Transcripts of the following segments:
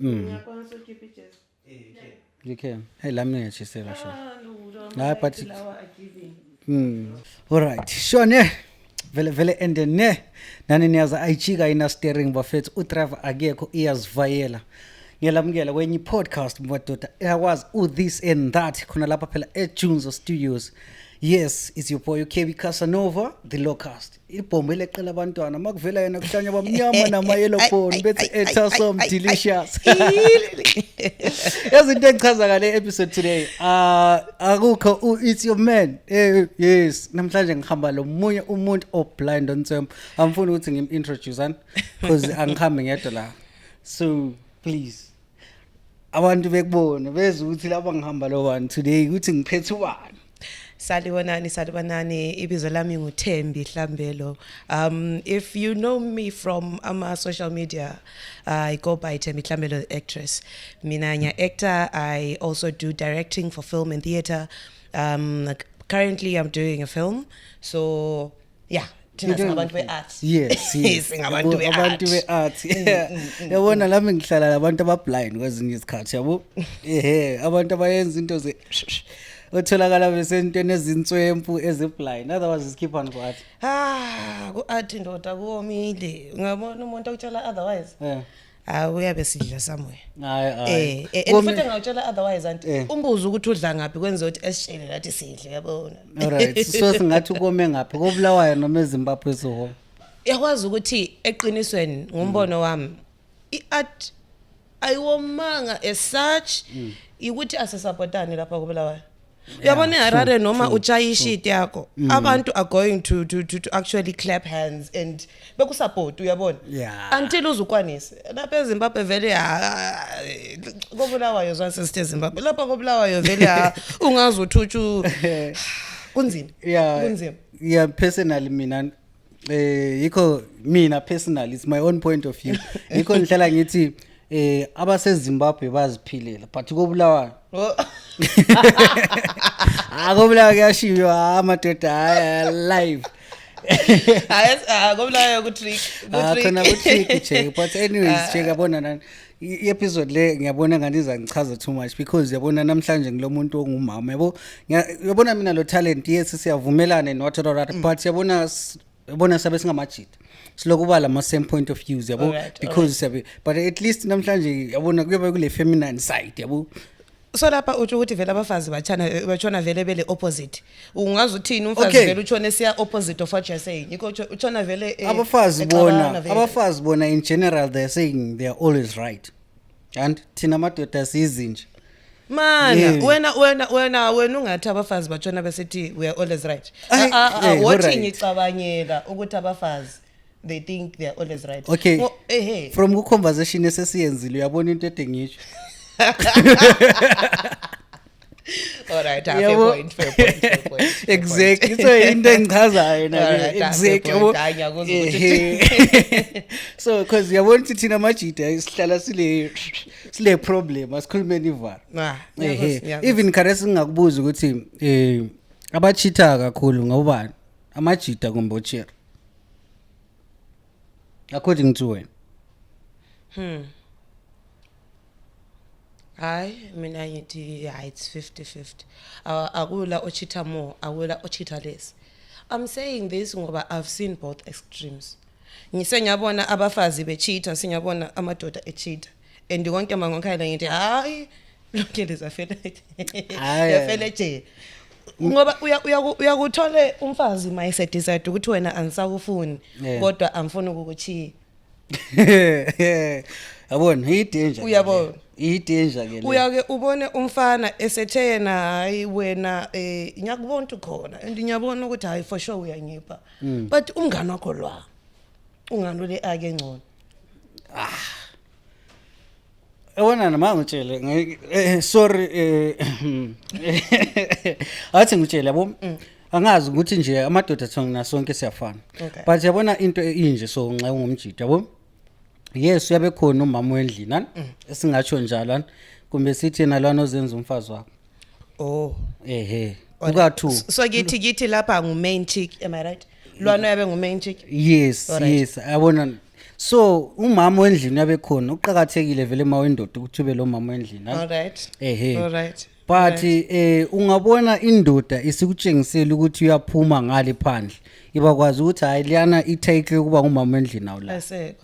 Ngiyakwanisa ukukhipha ijezi. You can. Hey, lami ngiyachisela sho. No, Hayi, but lawa agiving. alright. Shone. Vele ende ne. Nani niyaza ayichika ina steering bafethu uDriver akekho iyazivayela. Ngiyalamukela kwenye podcast madoda. Eyakwazi this and that khona lapha phela eJunzo Studios. Yes, it's your boy KB Casanova, the locust. Ibhombe leqela abantwana makuvela yena kuhlanya bamnyama nama yellow phone bethi etasom delicious. Yazinto engichaza ngale episode today. Akukho it's your man. Yes, namhlanje ngihamba lo munye umuntu oblind onThemba. Angifuni ukuthi ngim-introduce because angikhambe ngedwa la. So please abantu bekubona bezwe ukuthi laba ngihamba lo one today ukuthi ngiphethe ubani. Salibonani ibizo lami nguThembi Hlambelo. If you know me from social media, I go by Thembi Hlambelo actress. Mina nya actor, I also do directing for film and theater. Currently I'm doing a film. So yeah, abantu be-art. Yes. Abantu be-art. Yabona lami ngihlala labantu abablind kwezinye izikhathi yabo. Abantu abayenza into ze otholakala besentweni ezinswempu eziblind. Otherwise isikhipha kwathi. Ku-art ndoda kuomile. Ungabona umuntu okutshela otherwise? Uyabe sidla somewhere. Hayi. Futhi ngawutshela otherwise anti umbuzo ukuthi udla ngapi kwenza ukuthi esishele lathi sidle yabona. Alright. So singathi ukome ngapi? Kobulawayo noma eZimbabwe so. Yakwazi ukuthi eqinisweni ngombono wami iart ayiwomanga as such ukuthi asesupportani lapha kobulawayo. Uyabona eHarare noma utshaya ishit yakho abantu are going to actually clap hands and bekusupport uyabona until uzukwanise lapha eZimbabwe vele kobulawayo zonke sisithe Zimbabwe lapha kobulawayo vele ungazi uthutshu kunzima yeah personally mina mina personally it's my own point of view yikho ngihlala ngithi abaseZimbabwe baziphilela but kobulawayo akobulawayo kuyashiywa amadoda live akobulawayo ku trick khona ku trick check but anyways check yabona nani i-episode le ngiyabona ngani izangichaza too much because yabona namhlanje ngilomuntu ongumama yabona mina lo talent yes siyavumelana not all but yabona sabe singamajita silokuba la same point of views yabo because but at least namhlanje yabona kuyoba kule feminine side yabo. So lapha uthi ukuthi vele abafazi bachona vele bele opposite. Ungazi uthini umfazi vele uchone siya opposite of what you're saying. Yiko uchona vele abafazi bona in general they're saying they're always right. And thina madoda sizinje. Mana wena ungathi abafazi bachona besithi we are always right. Wathi ngicabanyela ukuthi abafazi they think they are always right. Okay. From ku conversation esesiyenzile uyabona into edingisho. All right, fair point. Exactly. So into engichazayo na exactly. So because yabona ukuthi thina majida sihlala sile problem asikhulume nivala. Even karesi ngakubuza ukuthi abachitha kakhulu ngobani amajida kumbe ochera according to wena. Mina ngithi it's 50-50. Akula ochita more, akula ochita less. I'm saying this ngoba I've seen both extremes. Ngiyabona abafazi bechita, singabona amadoda echita. And wonke mangokhayela ngithi hayi lonke lezafela. Yafela nje. Ngoba uyakuthole umfazi mayise decide ukuthi wena anisakufuni kodwa amfuni ukukuchiya. Yabona i-danger. Uyabona i-danger ke le. Uyake ubone umfana esethena hayi wena ngiyakubona ukhona and ngiyabona ukuthi hayi for sure uyangipha but umngani wakho lwa ungani le ake ngcono. Yabona nama ngitshele sorry athi ngitshele yabo angazi ukuthi nje amadoda thina sonke siyafana but yabona into inje so nxa ungumjida yabo. Yes uyabe khona umama wendlini esingatsho njalo kumbe sithi nalwana ozenza umfazi wakho. Ukathu so kithi lapha ngu main chick am I right? Lwana yabe ngu main chick. Yes yabona so umama wendlini yabekhona uqhakathekile vele mawendoda ukuthi ube lo mama wendlini All right. ehe All right. but ungabona indoda isikutshengisela ukuthi uyaphuma ngale phandle ibakwazi ukuthi hayi liyana itake ukuba ngumama wendlini nawo la Asekho.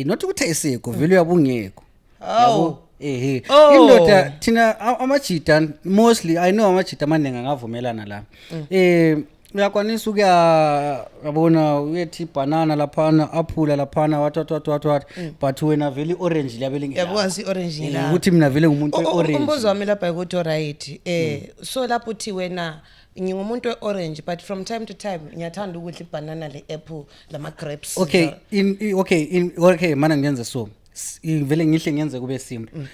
not ukuthi ayiseko vele uyabungeko Oh. Oh. Indoda thina amajita mostly I know amajita amaningi angavumelana la uyakwanisa uyabona uyethi banana laphana aphula laphana what but wena vele orange liyabele ngiyabona Yabwazi orange ngila. ukuthi mina vele ngumuntu weorange Umbuzo wami lapha ukuthi right so lapho uthi wena ngingumuntu weorange but from time to time ngiyathanda ukudla ibanana leapple lama grapes. okay okay mana ngenze so vele ngihle ngenze kube simple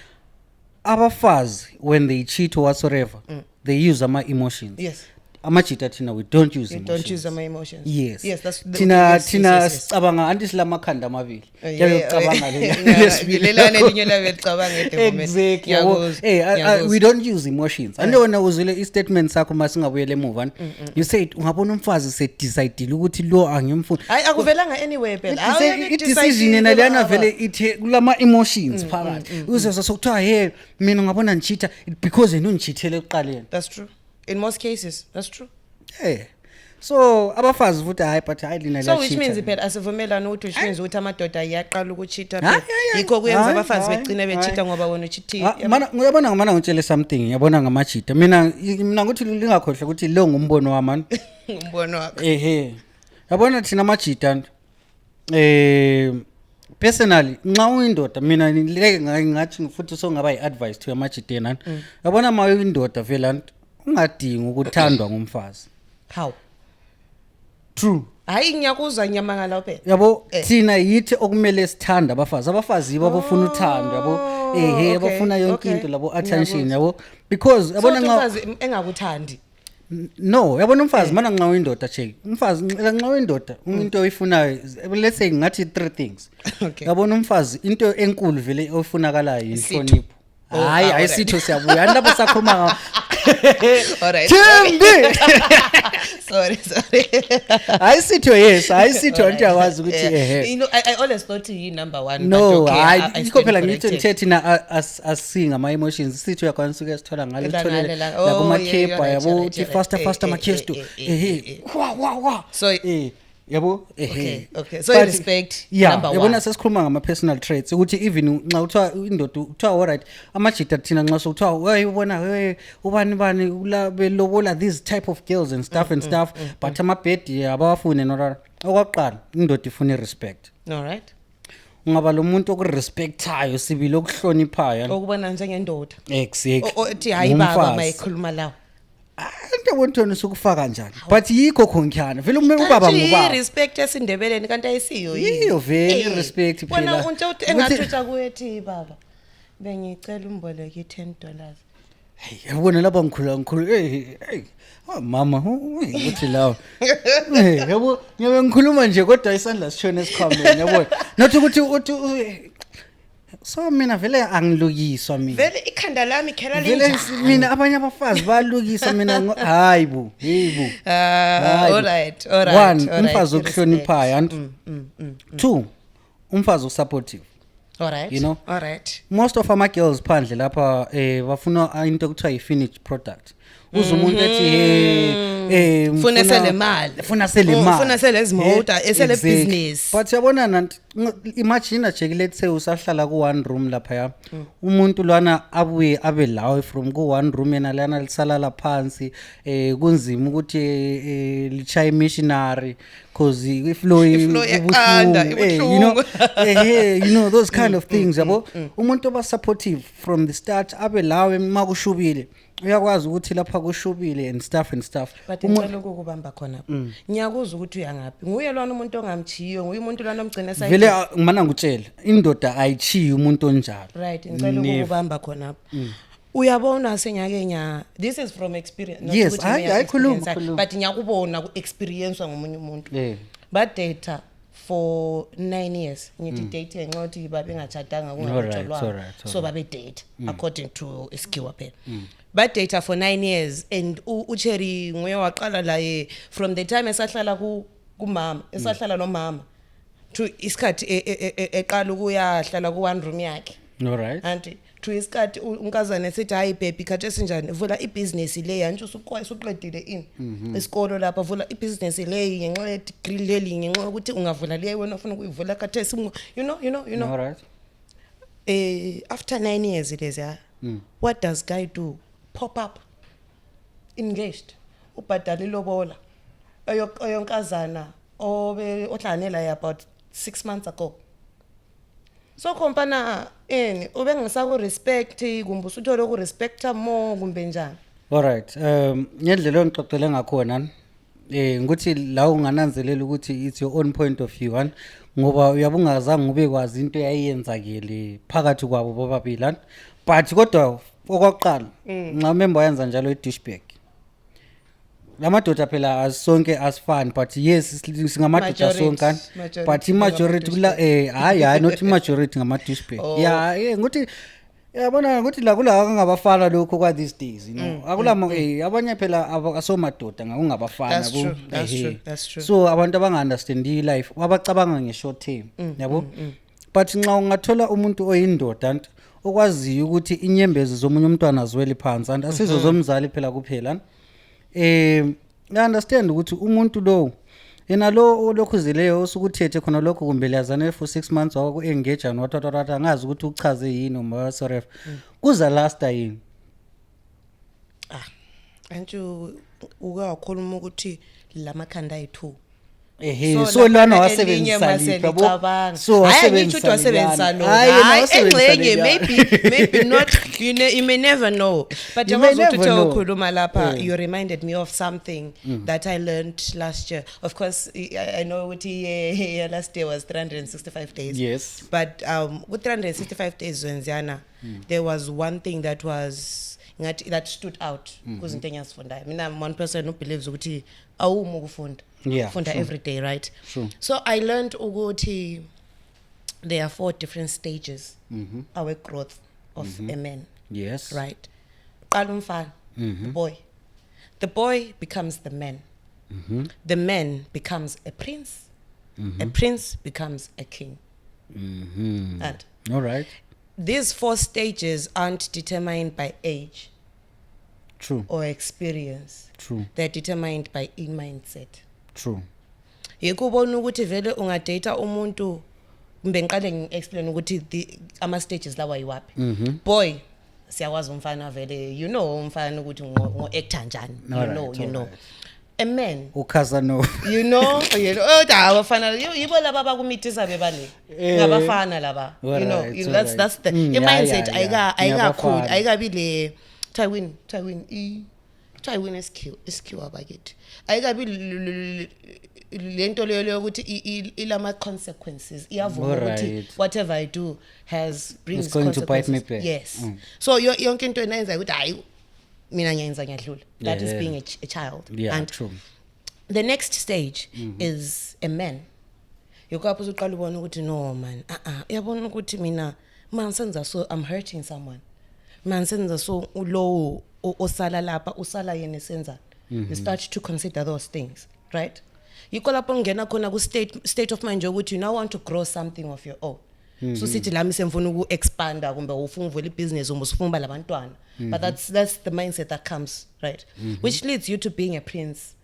abafazi when they cheat or whatsoever they use ama emotions Yes. amajita thina we don't use You emotions. don't use my emotions. Yes. Yes, that's Thina sicabanga anti silamakhanda amabili. Ngiyacabanga Ngilelane linye la becabanga Exactly. We don't use emotions. Andona uzile istatement sakho masingabuyele emuva. You said ungabona umfazi se decide ukuthi lo angimfuni. Hayi akuvelanga anyway phela. I-decision yena leyana vele ithe kulama emotions phakathi. Uzozwa sokuthiwa hey mina ngabona ngichita because yena ungichithele ekuqaleni. That's true. In most cases, that's true. So abafazi futhi hayi but hayi lina So which means phela asivumelana ukuthi which means ukuthi amadoda ayaqala ukuchita phela. Yikho kuyenza abafazi begcine bechita ngoba wona uchithile. Mana ngiyabona ngamana ngitshele something yabona ngamajita. Mina ukuthi lingakhohle ukuthi lo ngumbono wami. Umbono wakho. Yabona thina amajita personally nxa uyindoda mina ngileke ngathi futhi so ngaba iadvice to amajita nani. Yabona mayo indoda vela ungadingi ukuthandwa ngumfazi. How? True. Hayi ngiyakuzwa nyamangala phela. Yabo thina yithi okumele sithanda abafazi babafuna uthando yabo bafuna yonke into labo attention yabo because yabona nxa umfazi engakuthandi. No yabona umfazi mana nxa uyindoda check umfazi nxa uyindoda into oyifunayo let's say ngathi 3 things. Yabona umfazi into enkulu vele oyifunakalayo inhlonipho. Hayi ayisitho siyabuya lapho sakhuluma Alright. Sorry. Ayisitho yes ayisitho into yakwazi ukuthi You know I always thought you number 1 no ayikho phela ngithi thina asinga ama emotions sitho yakwanisa ukuyasithola ngale tholele la kuma kepa yabo uthi faster makesto wa so yabo okay so you respect number 1 yabona sesikhuluma ngama personal traits ukuthi even nxa uthiwa indoda uthiwa alright amajita thina nxa sokuthiwa uyibona ubani kula belobola these type of girls and stuff but amabhedi abawafune nora okwaqala indoda ifuna respect. Alright. Ungaba lo muntu okurespectayo sibili okuhloniphayo okubona njengendoda exactly othi hayi baba mayikhuluma lawo into wontoni sokufaka kanjani but yikho khonkyana vele ubaba ngubaba respect esindebeleni kanti ayisiyo yiyo vele respect phela bona unto engathutha kuyethi baba bengicela umboleke $10. yabona lapha ngikhulu hey mama uthi lawo yabo ngibe ngikhuluma nje kodwa isandla sishone esikhwameni yabona nathi ukuthi so mina vele angilukiswa mina vele ikhanda lami khela linjani vele mina abanye abafazi balukiswa mina hayibo alright one umfazi okuhloniphayo and 2 umfazi usupportive. Alright. You know? Alright. Most of our girls phandle lapha bafuna into ekuthiwa i-finished product. Uzumuntu ethi ufuna sele imali. Ufuna sele izimoto, esele business. But yabona nanti imagine nje let's say usahlala ku one room lapha ya. Umuntu lwana abuye abe lawe from ku one room yena lana lisalala phansi kunzima ukuthi lichaya missionary cause iflow ibuhlungu you know those kind of things yabo umuntu oba supportive from the start abe lawe makushubile uyakwazi ukuthi lapha kushubile and stuff but ngicela ukubamba khona ngiyakuzwa ukuthi uyangapi nguye lwana umuntu ongamchiyo nguye umuntu lwana omgcina sayi vele mana ngutshela indoda ayichiyi umuntu onjalo right ngicela ukubamba khona uyabona senyake this is from experience yes ayikhuluma but ngiyakubona ku experience ngomunye umuntu but data for 9 years ngithi date ngenxa ukuthi babe ngachadanga kungatshelwa so babe date according to iskiwa phela but data for 9 years and uCherry nguye waqala la from the time esahlala kumama esahlala nomama to isikhathi eqala ukuyahlala ku one room yakhe All right. anti to isikhathi unkazana esithi hayi baby khathi esinjani vula ibusiness le yantsho usuqedile ini esikolo lapha vula ibusiness le ngenxa ye degree leli ngenxa ukuthi ungavula le wena ufuna ukuyivula khathi you know All right. After 9 years leza what does guy do? Pop up engaged ubhadala ilobola ayonkazana ohlanela about 6 months ago. So kompana ube ngisaku respect kumbe usuthola ku respecta more kumbe njani. All right. Ngendlela ongixoxele ngakhona ngikuthi la ungananzelela ukuthi it's your own point of view ngoba uyabungazange ube kwazi into yayiyenzakile phakathi kwabo bobabili but kodwa okwaqala ngicamemba yenza njalo eDishback. Lamadoda phela asonke asifani but yes singamadoda sonke but majority kula hayi not majority ngamaDishback. Yeah nguthi yabona ukuthi la kula angabafana lokho kwa these days you know akulama abanye phela asomadoda ngakungabafana ku. That's true. So abantu abanga understand life abacabanga nge short term yabo but nxa ungathola umuntu oyindoda okwaziyo ukuthi inyembezi zomunye umntwana azwele phansi and asizo zomzali phela kuphela I understand ukuthi umuntu lo yena lo lokhuzileyo usukuthethe khona lokho kumbe liyazana for 6 months waku engage and watatata ngazi ukuthi uchaze yini noma sorry kuza last yini antu ukakhuluma ukuthi lamakhanda ayi2 so lana wasebenzisa lipha so wasebenzisa lo hayi maybe not you may never know but ukhuluma lapha you reminded me of something that I learned last year. Of course I know ukuthi last year was 365 days. Yes, but with 365 days wenzana there was one thing that stood out kuzinto engiyazifundayo. Mina I'm one person who believes ukuthi awumu ukufunda. Funda every day, right? Sure. So I learned ukuthi there are 4 different stages our growth of a man. Yes. Right. Qala umfana, the boy becomes the man. The man becomes a prince. A prince becomes a king. And all right. These 4 stages aren't determined by age. True. Or experience. True. They're determined by mindset. True. Yekubona ukuthi vele ungadata umuntu kumbe ngiqale ngiexplain ukuthi ama stages lawa yiwapi. Boy siyawazi umfana vele you know umfana ukuthi ngo actor njani you know. A man ukhazano you know abafana yibo laba abakumitisa bebane ngabafana laba you know that's the mindset ayikabi le Tywin is cute abakithi ayikabi lento leyo ukuthi ilama consequences iyavuma ukuthi whatever I do brings going to bite me back. Yes. So yonke into enayenza ukuthi hayi mina ngiyenza ngiyadlula. That is being a child. And true. The next stage is a man. Yokapho usuqala ubona ukuthi no man uyabona ukuthi mina mansenza so I'm hurting someone. Mansenza so ulow osala lapha usala yena senza. You start to consider those things, right? Yikho lapho ngena khona ku state of mind ukuthi you now want to grow something of your own. So sithi lami semfuna uku expanda kumbe ufuna uvula ibusiness umusifumba labantwana. But that's the mindset that comes, right? Which leads you to being a prince.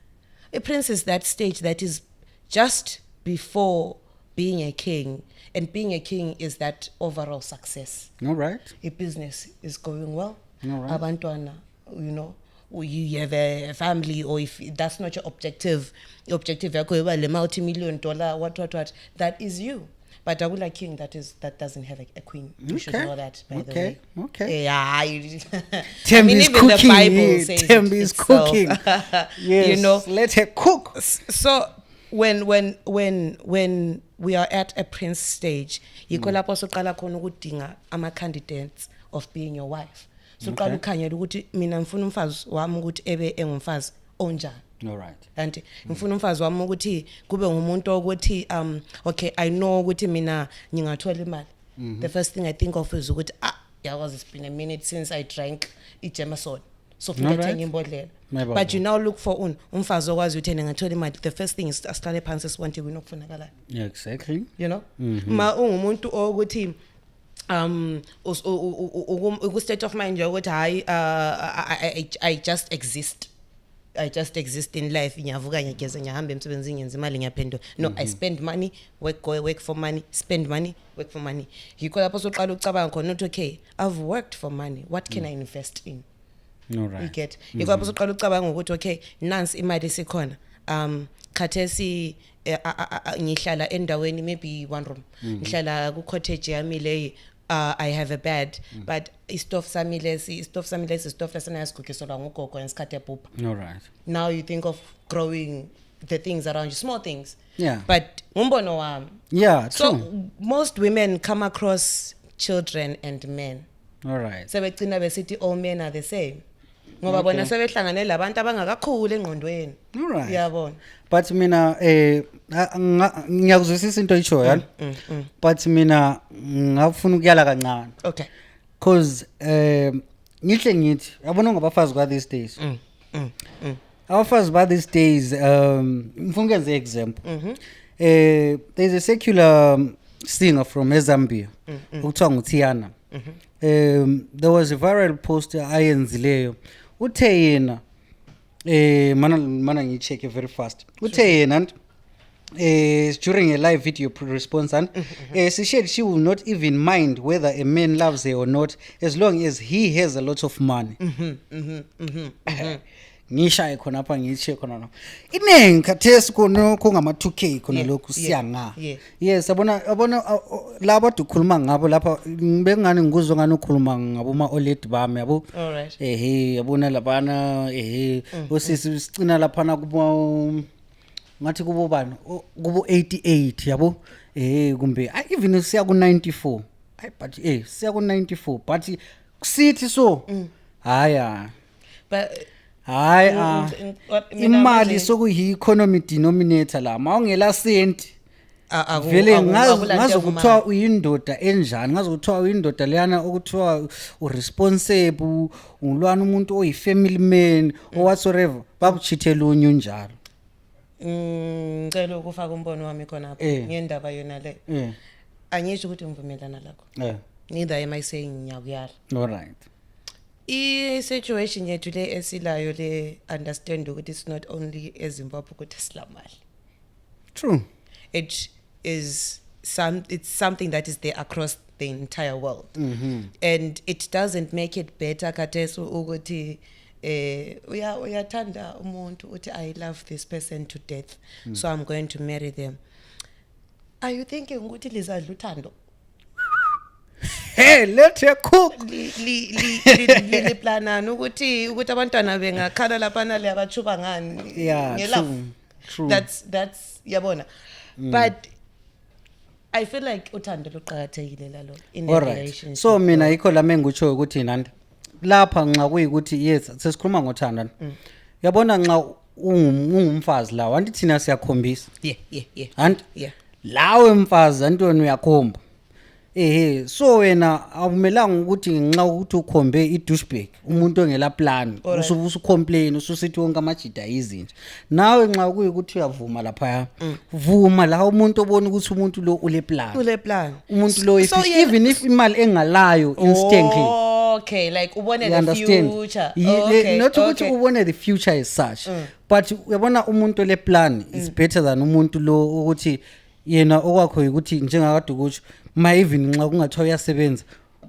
A prince is that stage that is just before being a king, and being a king is that overall success. All right. A business is going well. All right. Abantwana, you know, you have a family, or if that's not your objective yakho le multi-million dollar what that is you. But Agula king that doesn't have a queen. You should know that, by the way. Okay. Yeah. Tembi is even cooking. The Bible says Tembi is cooking. Yes. You know, let her cook. So when we are at a prince stage, yikho lapho soqala khona ukudinga ama candidates of being your wife. So qala ukhanyela ukuthi mina ngifuna umfazi wami ukuthi ebe engumfazi onjani. All right. And ngifuna umfazi wami ukuthi kube ngumuntu ukuthi okay I know ukuthi mina ngingathola imali. The first thing I think of is ukuthi yazi it's been a minute since I drank Jameson. so funeka Alright. thenga imbodlela. Maybe But you now look for umfazi okwazi uthene ngathola imali. The first thing is asiqale phansi sibonke kunokufunakala. Yeah, exactly. You know? Ma ungumuntu ukuthi uku state of mind yokuthi hayi I just exist. I just exist in life. Ngiyavuka ngiyageza ngihamba emsebenzini ngenza imali ngiyaphendula. No, I spend money, work for money, spend money, work for money. Yikho lapho soqala ucabanga khona ukuthi okay, I've worked for money. What can I invest in? All You right. get. Yikho lapho soqala ucabanga ukuthi okay, nansi imali sikhona. Khathesi ngihlala endaweni maybe one room. Ngihlala ku cottage yami le I have a bed, but istof sami lesi stof lesana yasigukiswa ngugogo ngesikhathi ebhubha. All right. Now you think of growing the things around you, small things. Yeah. But umbono wami. Yeah, true. So most women come across children and men. All right. Sebegcina besithi all men are the same. Ngoba bona sebehlangane labantu abangakakhulu engqondweni. All right. Uyabona. But mina ngiyakuzwisisa into ayisho yana. But mina ngafuna ukuyala kancane. Okay. Cause ngihle ngithi yabona ngabafazi kwa these days. Abafazi ba these days ngifuna ukwenza example. There's a secular singer from Zambia ukuthiwa nguTiana. There was a viral post ayenzileyo. Uthe yena mana ngicheck very fast. Uthe yena during a live video response and she said she will not even mind whether a man loves her or not as long as he has a lot of money. Ngishaye khona apha ngiche khona no inengi khathesi khona kungama 2K khona lokhu siyanga. Yes abona laba dukhuluma ngabo lapha bengani ngikuzwe ngani ukhuluma ngabo ma old bami yabo. Alright. Yabona labana usisi sicina lapha na kubo ngathi kubo bani kubo 88 yabo kumbe even siya ku 94 but siya ku 94 but sithi so haya But hayi imali sokuyi economy denominator la mawungela senti vele ngazokuthiwa uyindoda enjani ngazokuthiwa uyindoda leyana okuthiwa uresponsible ulwana umuntu oyi family man or whatsoever babuchithela unyu njalo. Ngicela ukufaka umbono wami khona lapho ngendaba yona le. Angisho ukuthi ngivumelana lakho. Neither am I saying ngiyakuyala. All right. I-situation yethu le esilayo le understand ukuthi it's not only eZimbabwe ukuthi silamali. True. It's something that is there across the entire world. And it doesn't make it better khathesi ukuthi uyathanda umuntu uthi I love this person to death, so I'm going to marry them. Are you thinking ukuthi lizadla uthando? Hey, let her cook. Li planana ukuthi abantwana bengakhala lapha nale abachuba ngani. Yeah, true. That's yabona. But I feel like uthando luqhakathekile lalo in a relationship. So mina yikho la mengutsho ukuthi nandi lapha nxa kuyikuthi yes sesikhuluma ngothando. Yabona nxa ungumfazi la wanti thina siyakhombisa. Yeah. And yeah. Lawe mfazi antoni uyakhomba. So wena awumelanga ukuthi nxa ukuthi ukhombe i-douchebag umuntu ongela plan usukhompplain ususithi wonke amajida izinto nawe nxa kuyikuthi uyavuma lapha vuma la umuntu obona ukuthi umuntu lo ule plan umuntu lo even if imali engalayo instantly. Okay, like ubone the future. Okay, not ukuthi ubone the future as such, but uyabona umuntu le plan is better than umuntu lo ukuthi yena okwakho ukuthi njengakade ukuthi ma even nxa kungathiwa uyasebenza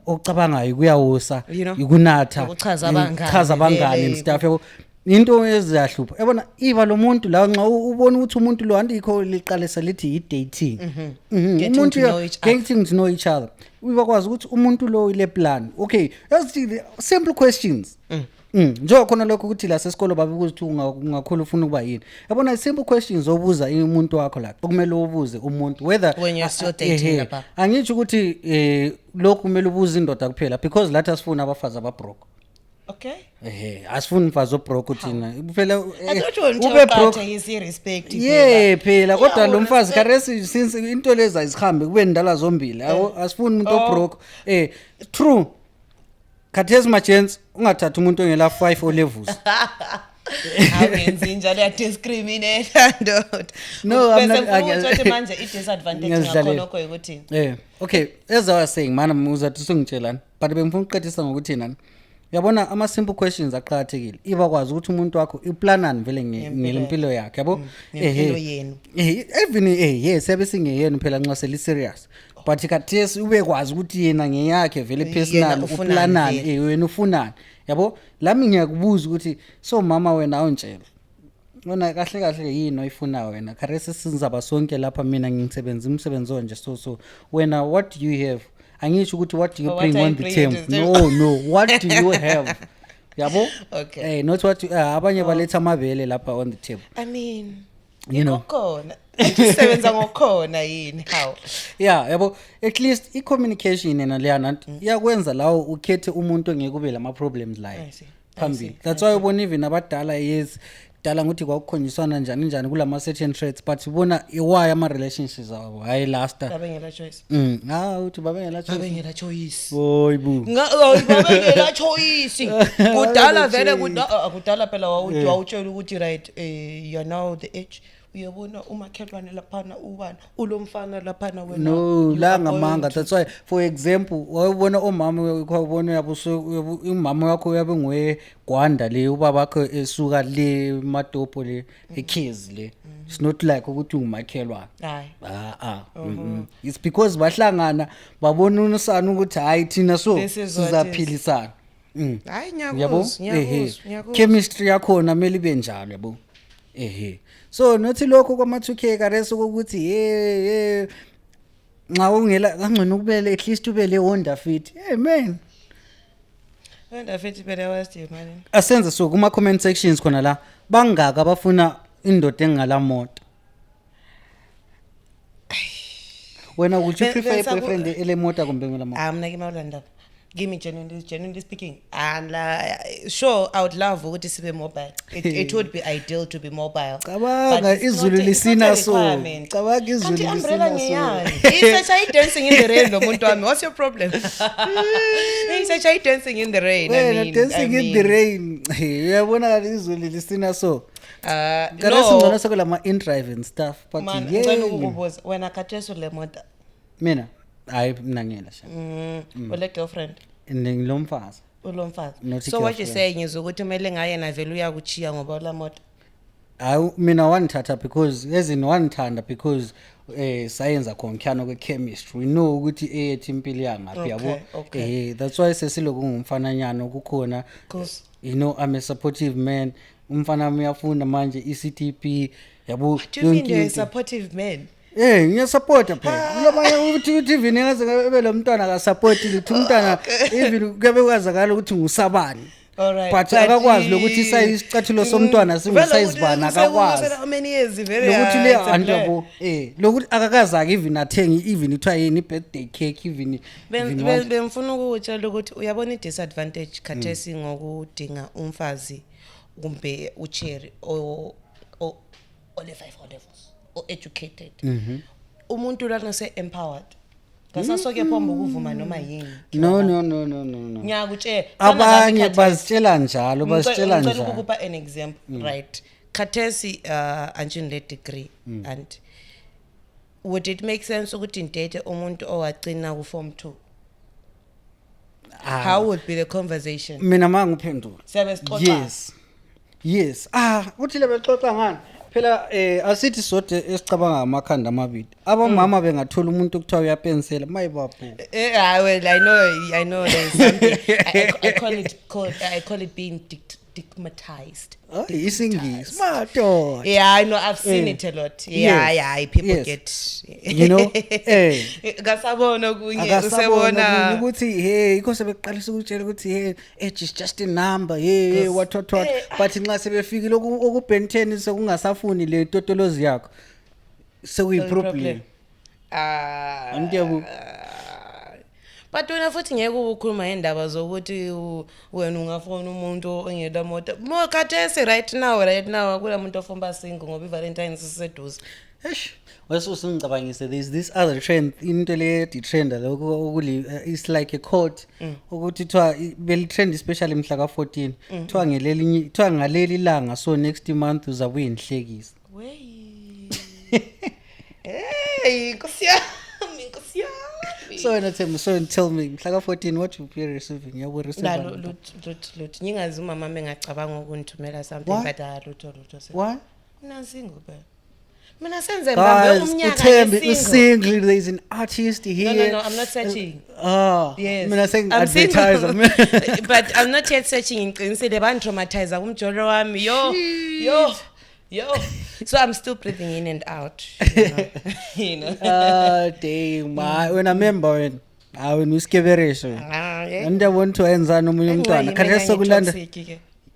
ocabangayo kuyawosa ikunatha uchaza abangani and stuff yabo into eziyahlupha yabona iba lo muntu la nxa ubona ukuthi umuntu lo andikho liqalesa lithi i-dating getting to know each other uyakwazi ukuthi umuntu lo ile plan okay simple questions njengoba khona lokho ukuthi la sesikolo babekuthi ungakhulu ufuna ukuba yini yabona simple questions obuza umuntu wakho la kumele ubuze umuntu whether when you're still dating lapha angisho ukuthi lokho kumele ubuze indoda kuphela because lathi asifuna abafazi ababroke. Okay. Asifuni umfazi obroke thina phela ube broke is irrespect. Phela kodwa lo mfazi karesi since into lezi azihambe kube ndala zombili asifuni umuntu obroke. True. khathesi majens ungathatha umuntu ongela 5 o levels. Awenzi njalo discriminate ndoda. No, I'm not- Bese manje i-disadvantage ngakho ukuthi. Okay, as I was saying man uzathi sungitshelana but bengifuna ukuqedisa ngokuthi nani. Uyabona ama simple questions aqhakathekile. Iba kwazi ukuthi umuntu wakho iplanani vele ngempilo yakhe, yabo? Ngempilo yenu. Even yes, yabe singeyena phela nxa seli serious. But khathesi ube kwazi ukuthi yena ngeyakhe vele personal uplanani wena ufunani. Yabo? Lami ngiyakubuza ukuthi so mama wena awuntshela. Wona kahle yini oyifunayo wena? Kharese sizaba sonke lapha mina ngisebenza umsebenzi onje so wena what do you have? Angisho ukuthi what do you bring on the table? No, what do you have? Yabo? Okay. Not what abanye baletha amabele lapha on the table. I mean, you know. Khona. Usebenza ngokhona yini? How? Yeah, yabo. At least i-communication yena leyana iyakwenza lawo ukhethe umuntu ongeke ube lama problems la. Phambili. That's why ubona even abadala yes dala ukuthi kwakukhonjiswana njani kulama certain traits but ubona why ama relationships abo hayi lasta babengela choice uthi babengela choice oyibu babengela choice kudala vele kudala phela wawutshela ukuthi right you're now the age uyabona umakhelwane laphana ubani ulomfana laphana wena no la ngamanga. That's why for example wawubona omama ukwabona umama wakho uyabe ngwe Gwanda le ubaba wakho esuka le Matopo le eKhizi le. It's not like ukuthi umakhelwane. It's because bahlangana babona unosana ukuthi hayi thina so sizaphilisana. Hayi nyakuzo Chemistry yakho na mele ibe njalo yabo. So nothi lokho kwama 2K karese ukuthi nxa ungela kangcono kubele at least ube le Honda Fit. Man. Honda Fit phela wathi manje. Asenze so kuma comment sections khona la bangaka abafuna indoda engala moto. Wena would you prefer a boyfriend ele moto kumbe ngela moto? Mina ngimawulanda. Give me genuinely speaking. And sure, I would love ukuthi sibe mobile. It would be ideal to be mobile. Cabanga izulu lisina so. Cabanga izulu lisina so. He's such dancing in the rain lo muntu wami. What's your problem? He's such dancing in the rain. Dancing in the rain. Uyabona izulu lisina so. No. Ngona sokola ma in drive and stuff but ngicela ukubuza wena khatheso le moto. Mina hayi mina ngiyela sha. Ole girlfriend. Ngilomfazi. Ulomfazi. So what you saying is ukuthi kumele ngaye na vele uyakuchiya ngoba la moto. Hayi mina wanithatha because ezini wanithanda because sayenza khonkyano kwe chemistry. We know ukuthi eyethi impilo yangapi yabo. That's why sesiloku ngumfananyana ukukhona. You know I'm a supportive man. Umfana wami uyafunda manje ECTP yabo. Do you mean you're a supportive man? Ngiyasupport phela. Labanye uthi even ngaze ngabe lo mntwana ka support ukuthi umntwana even kuyabe kwazakala ukuthi ngusabani. Alright. But akakwazi lokuthi isicathulo somntwana singusize bana akakwazi. How many years very lokuthi le andabo lokuthi akakazaki even athengi even ithiwa yini birthday cake even bemfuna ukutshela ukuthi uyabona i-disadvantage khathesi ngokudinga umfazi kumbe ucherry o le 5 levels o educated umuntu lana se empowered ngasasoke phomba ukuvuma noma yini no ngiyakutshela abanye bazitshela njalo ngicela ukukupa an example right khathesi anjini le degree and would it make sense ukuthi ndate umuntu owagcina ku form 2 how would be the conversation mina mangiphendula siyabe sixoxa yes uthi lebexoxa ngani phela asithi sode esicabanga amakhanda amabili abamama bengathola umuntu okuthiwa uyapensela mayibaphu well I know there's something I call it being stigmatized. Isingisi madoda. Yeah, I know I've seen it a lot. Yeah, people get you know ngasabona kunye usebona ukuthi ikho sebeqalisa ukutshela ukuthi age is just a number what but nxa sebefikile okubhenteni sekungasafuni le totolozi yakho sekuyi problem andiyabu but wena futhi ngeke ukukhuluma indaba zokuthi wena ungafona umuntu ongela moto khathesi right now kula muntu ofomba single ngoba iValentine's siseduze Eish, wasungicabangise there's this other trend into le trend lokho okuli it's like a quote ukuthi kuthiwa beli trend especially mhla ka14 kuthiwa ngeleli kuthiwa ngaleli langa so next month uzabe uyinhlekisa. Hey, Nkosi yami. So wena Thembi, so tell me mhla ka14 what you be receiving yabo receive. La lut ngingazi umama engacabanga ukunithumela something What? but lutho Why? mina single ba mina senze mbambe Guys, umnyaka Thembi single, there's an artist here. No, I'm not searching. Yes. Mina saying I'm advertiser. single. But I'm not yet searching ngiqinisile bantraumatize kumjolo wami yo. So I'm still breathing in and out, you know. Damn, when I remember when usikeberesho. And I want to enza nomunye umntwana. Khathi sokulanda.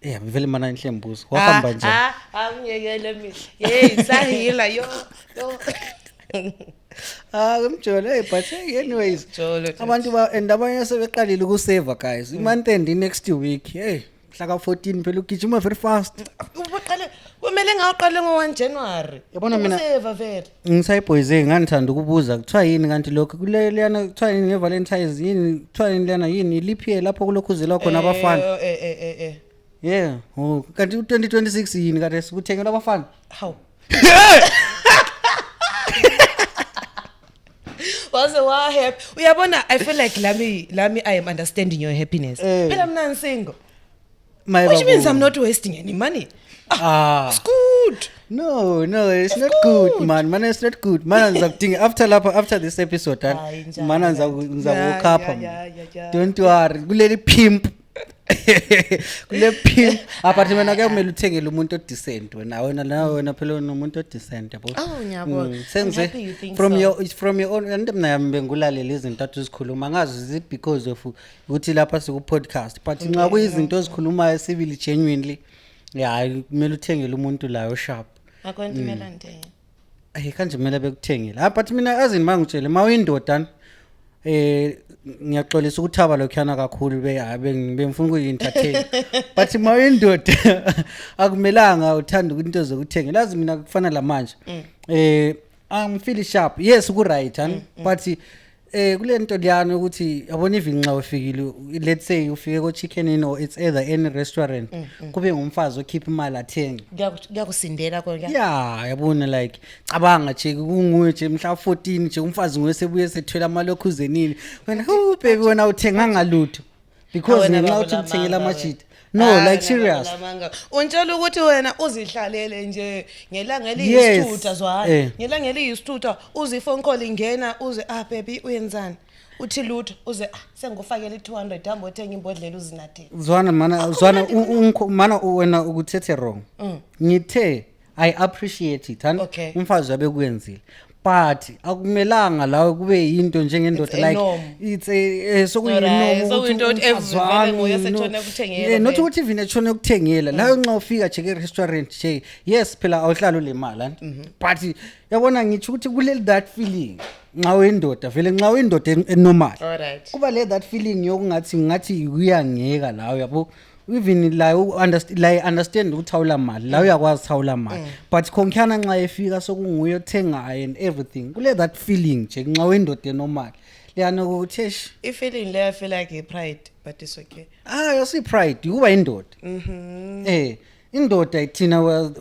Yeah, vele mana inhlembuzo. Wahamba nje. Ngiyekele mina. Hey, sahila yo. Kumjolo but anyways. Jolo. Abantu and abanye sebeqalile ukusave guys. Imonth end next week. Hey, mhla ka14 phela ugijima very fast. Ubaqale kumele ngaqale ngo1 January. Yabona mina useva vele. Ngisayibhoyze ngandithanda ukubuza kuthiwa yini kanti lokho kulelana kuthiwa yini ngeValentine's yini kuthiwa yini lana yini liphi lapho kulokhuzela khona abafana. Yeah, kanti u2026 yini kade sikuthengela abafana? How? Wa happy. Uyabona I feel like lami I am understanding your happiness. Phela mina ngisingle. Which means I'm not wasting any money. It's good. No, it's not good, man. Man, it's not good. Man, after this episode, man, don't worry. Kuleli pimp. Kule pimp. Aparte mina ke kumele uthengele umuntu odecent wena phela umuntu odecent yabo. Oh ngiyabona. Senze from your own and mina ngulalela izinto athu zikhuluma ngazi zi because of ukuthi lapha siku podcast but nxa kuyizinto ezikhulumayo civil genuinely yeah kumele uthengele umuntu layo sharp. Akwendimela ntenge. Kanje kumele bekuthengele. But mina azini mangitshele mawuyindoda ngiyaxolisa ukuthaba lokhana kakhulu bengifuna ukuyi-entertain but mawuyindoda akumelanga uthanda into zokuthengela lazi mina kufana la manje I'm feel sharp yes ku right but kule nto liyana ukuthi yabona even nxa ufikile let's say ufike ko Chicken Inn or it's either any restaurant kube ngumfazi okhipha imali athenge kuyakusindela konke yeah yabona like cabanga nje kunguwe nje mhla 14 nje umfazi ngosebuye sethwela amalokhuzenini wena baby wena uthenga ngalutho because nxa uthi uthengela amajita no like serious untshela ukuthi wena uzihlalele nje ngelanga eliyisithutha zwana ngelanga eliyisithutha uze phone call ingena uze baby uyenzani uthi lutho uze sengufakela i200 hamba uthenga imbodlela uzinathela zwana mana wena ukuthethe wrong ngithe I appreciate it umfazi wabe kwenzile but akumelanga lawe kube yinto njengendoda like it's sokuyinto evele ngoyesethona ukuthengela not ukuthi even ethona ukuthengela la nxa ufika nje ke-restaurant nje yes phela awuhlala le mali but yabona ngithi ukuthi kule that feeling nxa uyindoda vele nxa uyindoda enormal kuba le that feeling yokungathi uyangeka lawo yabo even la understand ukuthawula mali la uyakwazi thawula mali but khonkhana nxa efika sokunguye othengayo and everything kule that feeling nje nxa wendoda enormal liyana ukuthi I feeling le I feel like a pride but it's okay yasi pride kuba indoda indoda ithina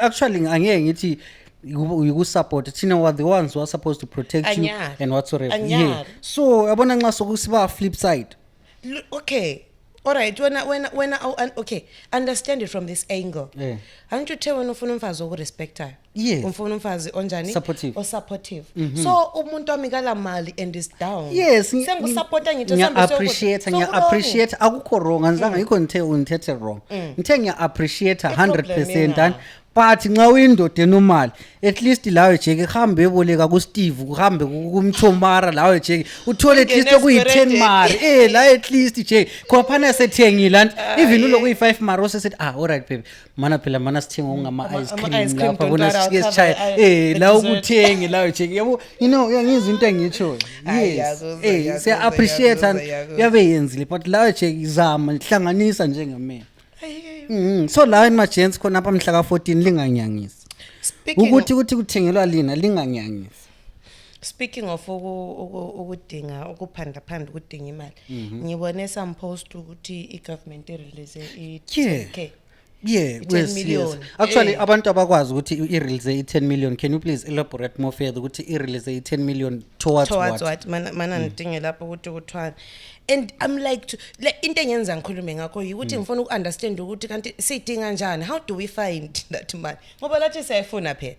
actually angeke ngithi you support thina were the ones who are supposed to protect you and whatsoever so yabona nxa sokusiba flip side okay. All right, when okay, understand it from this angle. Aren't you tell when ufuna umfazi okurespectayo? Yes. Ufuna umfazi onjani? Supportive. Or supportive. So umuntu amikala mali and is down. Yes. Sengusupporta ngitho ngiya appreciate akukho wrong anzange ngikho ngithethe wrong. Ngithe ngiya appreciate 100% but nxa uyindoda enormal at least lawe nje kuhambe eboleka ku Steve kuhambe kumthomara lawe nje uthole at least okuyi10 mari la at least nje khophana sethengile and even ulokuyi 5 mari osesethi all right baby mana phela mana sithenga ongama ice cream lapha bona sike sichaya la ukuthenge lawe nje yabo you know ngizwe into engitsho yes siya appreciate and yabe yenzile but lawe nje izama ihlanganisa njengemena so la emergency khona apha mhla ka14 linganyangisi Speaking ukuthi kuthengelwa lina linganyanyisi. Speaking of ukudinga ukuphanda ukudinga imali ngibone some post ukuthi igovernment release i-10k Yeah, 10 million. Actually abantu abakwazi ukuthi i-release i-10 million, can you please elaborate more further ukuthi i-release i-10 million towards what? Mana ngidinge lapho ukuthi kuthwana. And I'm like into engenza ngikhulume ngakho ukuthi ngifuna ukunderstand ukuthi kanti sidinga kanjani, how do we find that money ngoba lathi siyayifuna phela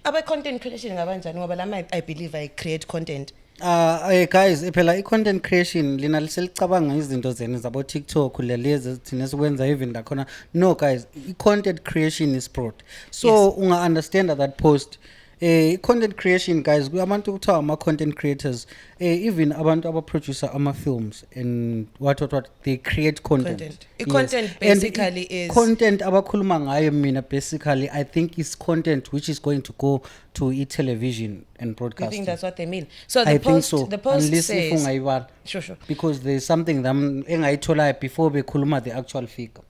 aba content creation ngabanjani ngoba lama I believe I create content. Guys, phela i-content creation lina liselicabanga izinto zenu zabo TikTok lezi thina sikwenza even lakhona. No guys, i-content creation is broad. So unga understand that post content creation guys, abantu kuthiwa ama-content creators, even abantu aba-producer ama-films and what they create content. Content basically is content abakhuluma ngayo mina basically I think is content which is going to go to television and broadcasting. I think that's what they mean. So the post unless says sure. Because there's something engayithola before bekhuluma the actual figure.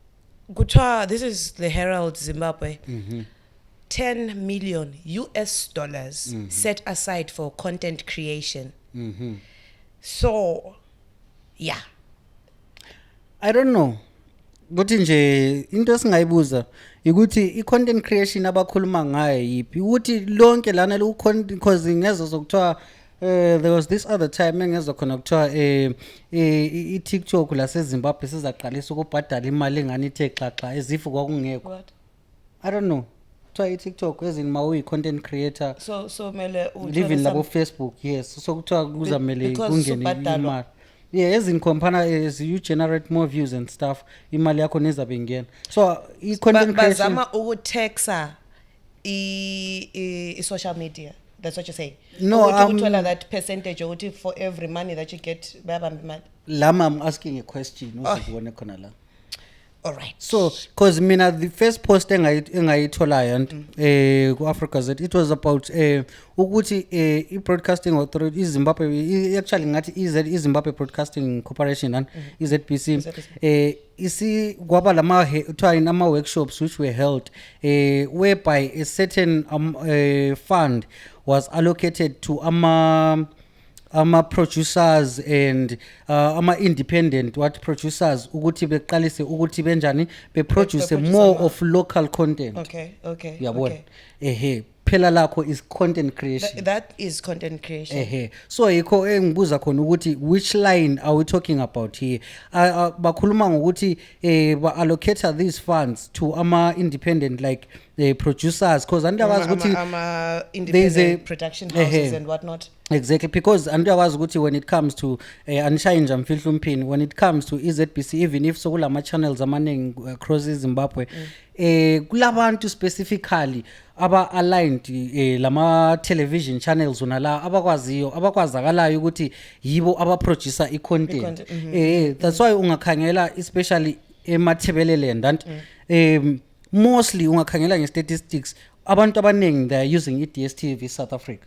Kuthiwa, this is the Herald Zimbabwe. 10 million US dollars set aside for content creation. So, yeah. I don't know. Ukuthi nje into singayibuza ukuthi i-content creation abakhuluma ngayo yipi ukuthi lonke lana because ngezo zokuthiwa there was this other time engezwe khona kuthiwa i-TikTok la seZimbabwe sizaqalisa ukubhadala imali engani ithe xaxa ezifu kwakungekho. I don't know. Try TikTok as in Maui content creator. So mele live in labo Facebook, yes. So kuthiwa kuzamele kungene imali. Yeah, as in compana as you generate more views and stuff, imali yakho nezabe ingena. So i-content creation bazama ukutaxa i-social media. That's what you're saying. No, uthola that percentage ukuthi for every money that you get bayabamba imali. Lama I'm asking a question uzibone khona la. All right. So cause mina the first post engayitholayo ku Africa Z, it was about ukuthi i-broadcasting authority Zimbabwe actually ngathi Zimbabwe Broadcasting Corporation and ZBC isi kwaba lama ama workshops which were held whereby a certain fund was allocated to producers and independent producers ukuthi beqalise ukuthi benjani be produce more of local content. Okay. Yabona. Phela lakho is content creation. That is content creation. So yikho engibuza khona ukuthi which line are we talking about here? Bakhuluma ngokuthi ba allocate these funds to independent like the producers because andakwazi ukuthi independent production houses and whatnot. Exactly, because andakwazi ukuthi when it comes to anishayinja mfihlo umpini, when it comes to ZBC, even if sokulama channels amaningi across Zimbabwe, kulabantu specifically aba aligned lama television channels unala abakwazakalayo ukuthi yibo aba producer i-content. That's why ungakhangela especially eMathebeleland and mostly ungakhangela nge-statistics abantu abaningi they are using DSTV South Africa.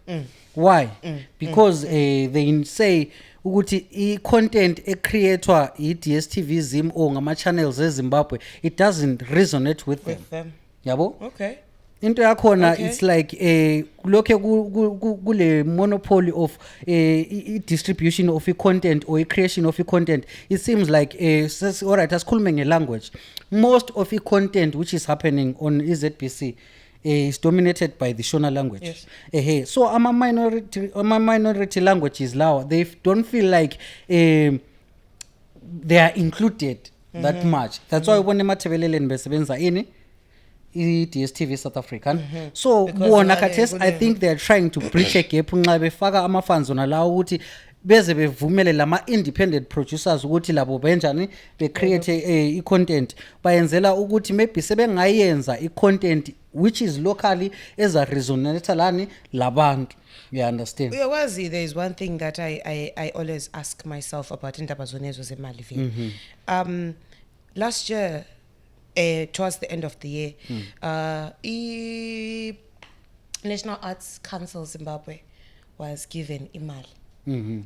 Why? Because they say ukuthi i-content ecreatwa i-DSTV Zim or ngama channels eZimbabwe, it doesn't resonate with them. Yabo? Okay. Into yakhona it's like lokho kule monopoly of distribution of content or creation of content. It seems like all right, asikhulume nge-language. Most of the content which is happening on ZBC is dominated by the Shona language. Yes. So ama minority languages lawa, they don't feel like they are included that much. That's why when Mathebeleland besebenza ini DSTV South African. So bona khathesi I think they are trying to bridge a gap nxa befaka ama funds ona lawo ukuthi beze bevumele lama independent producers ukuthi labo benjani be create i-content bayenzela ukuthi maybe sebengayenza i-content which is locally as a resonate lani labantu. You understand? There is one thing that I always ask myself about indaba zonezo zemali vini. Last year towards the end of the year, National Arts Council Zimbabwe was given imali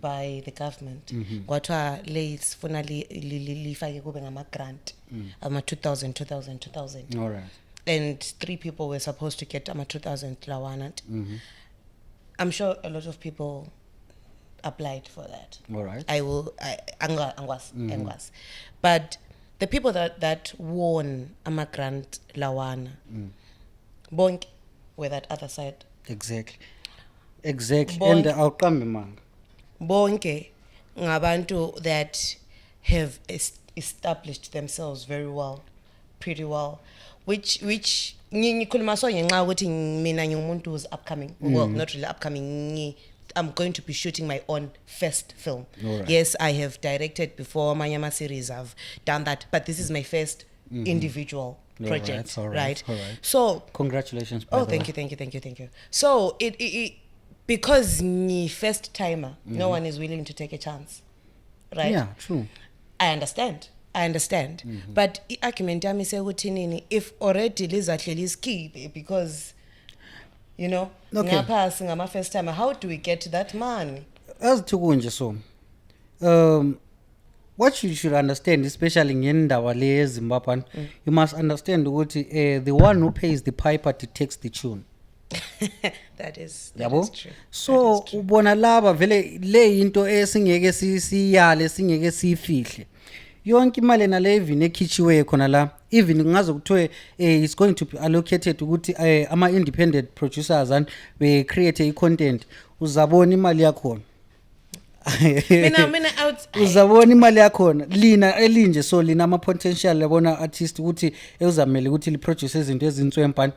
by the government. Kwathiwa sifuna lifake kube ngama grant ama 2000. All right. and 3 people were supposed to get 2,000 lawana. I'm sure a lot of people applied for that. All right. Angwas. But the people that won grant lawana, bonke were that other side. Exactly. And awuqambe manga. Bonke ngabantu that have established themselves pretty well, which ngikhuluma so ngenxa ukuthi mina ngingumuntu who's upcoming. Well, not really upcoming. I'm going to be shooting my own first film. Right. Yes, I have directed before Manyama series. I've done that, but this is my first individual project. All right. So congratulations. Thank you. So it because ni first timer, no one is willing to take a chance, right? Yeah, true. I understand. But argument yami sekuthini, if already lizahleli iskip because ngapha singama first timer, how do we get that money? As to kunje so what you should understand, especially ngendaba le eZimbabwe, you must understand ukuthi the one who pays the piper detects the tune. that is true. So ubona laba vele le into esingeke siyale singeke sifihle. Yonke imali nale even ekhichiwe khona la, even ngaze kuthiwe it's going to be allocated ukuthi ama independent producers and we create a content, uzabona imali yakhona. mina uzabona imali yakhona lina elinje, so lina ama potential yabona artist ukuthi uzamele ukuthi li produce izinto ezinswempani.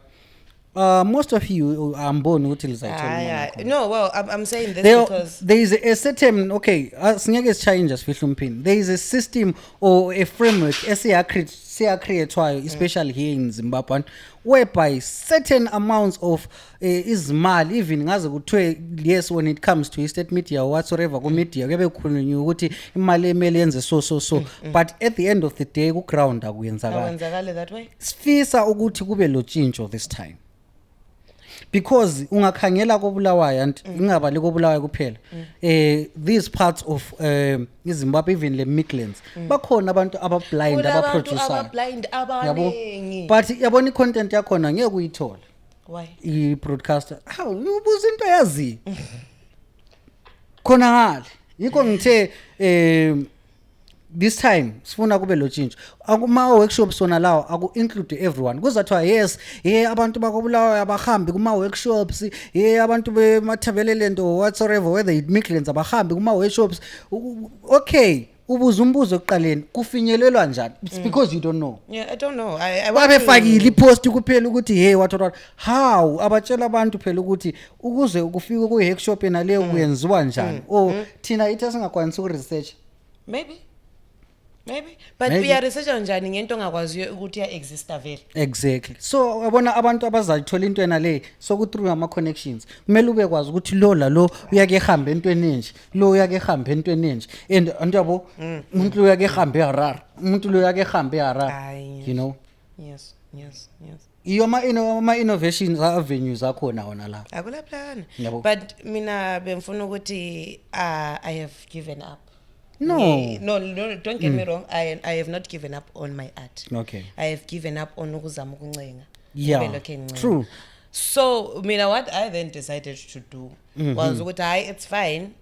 Most of you amboni ukuthi lizayithola. No, well, I'm saying this because there is a certain singeke sichange sifihla umphini. There is a system or a framework created especially here in Zimbabwe, whereby certain amounts of izimali, even ngaze kuthiwe yes, when it comes to state media or whatsoever ku media kube khulunywa ukuthi imali emele yenze so but at the end of the day ku ground akuyenzakala that way. Sifisa ukuthi kube lo tshintsho this time, because ungakhangela koBulawayo and ingabali koBulawayo kuphela, these parts of iZimbabwe, even le Midlands, bakhona abantu abablind abaproducer abaningi, but yabona icontent yakhona ngeke uyithola. Why? I-broadcaster ubuza into yazi khona ngale yiko ngithe this time sifuna kube lo tshintsho akuma workshops sona lawo aku include everyone, kuzathiwa yes abantu bakoBulawayo abahambi kuma workshops, abantu beMathabelelento whatsoever whether it Midlands abahambi kuma workshops. Okay, ubuza umbuzo oqaleni kufinyelelwa njani? It's because you don't know. Yeah, I don't know. I babefakile ipost kuphela ukuthi what how abatshela abantu phela ukuthi ukuze kufike ku workshop enaleyo kuyenziwa njani, thina ithi singakwanisi ku research. Maybe but we are researching njani ngento ongakwaziyo ukuthi ya exista vele. Exactly. So abona abantu abazayithola into enale so ku through ama connections kumele ube kwazi ukuthi lo uyake ehamba entweni enje, lo uyake ehamba entweni enje, and yabo umuntu lo uyake ehamba eHarare, umuntu lo uyake ehamba eHarare, you know. Yes. Iyo ama innovations avenues akhona wona la akula plan. But mina bemfuna ukuthi I have given up. No, don't get me wrong. I have not given up on my art. Okay. I have given up on ukuzama ukuncenga. Yeah, true. So, what I then decided to do was ukuthi it's fine.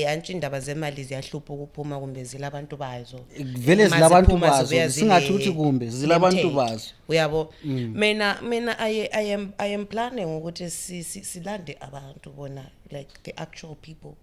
Antshi indaba zemali ziyahlupha ukuphuma kumbe zila abantu bazo. Vele zilabantu bazo. Singathi uthi kumbe zilabantu bazo. Uyabo. Mina I am planning ukuthi silande abantu bona, like the actual people